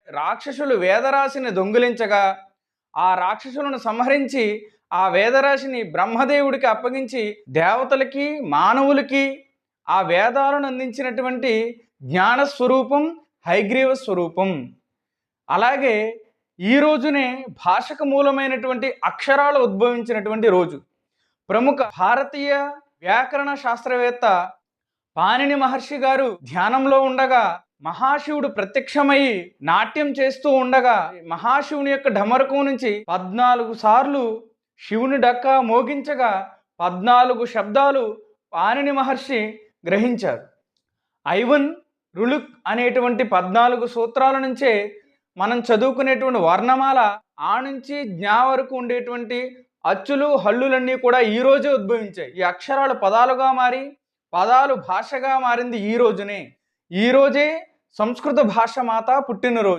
రాక్షసులు వేదరాశిని దొంగిలించగా, ఆ రాక్షసులను సంహరించి ఆ వేదరాశిని బ్రహ్మదేవుడికి అప్పగించి దేవతలకి, మానవులకి ఆ వేదాలను అందించినటువంటి జ్ఞాన స్వరూపం హయగ్రీవ స్వరూపం. అలాగే ఈ రోజునే భాషకు మూలమైనటువంటి అక్షరాలు ఉద్భవించినటువంటి రోజు. ప్రముఖ భారతీయ వ్యాకరణ శాస్త్రవేత్త పాణిని మహర్షి గారు ధ్యానంలో ఉండగా మహాశివుడు ప్రత్యక్షమై నాట్యం చేస్తూ ఉండగా మహాశివుని యొక్క ఢమరుకం నుంచి 14 సార్లు శివుని డక్క మోగించగా 14 శబ్దాలు పాణిని మహర్షి గ్రహించారు. ఐవన్ రులుక్ అనేటువంటి 14 సూత్రాల నుంచే మనం చదువుకునేటువంటి వర్ణమాల ఆ నుంచి జ్ఞా వరకు ఉండేటువంటి అచ్చులు హల్లులన్నీ కూడా ఈ రోజే ఉద్భవించాయి. ఈ అక్షరాలు పదాలుగా మారి పదాలు భాషగా మారింది ఈ రోజునే. ఈ రోజే సంస్కృత భాష మాత పుట్టినరోజు.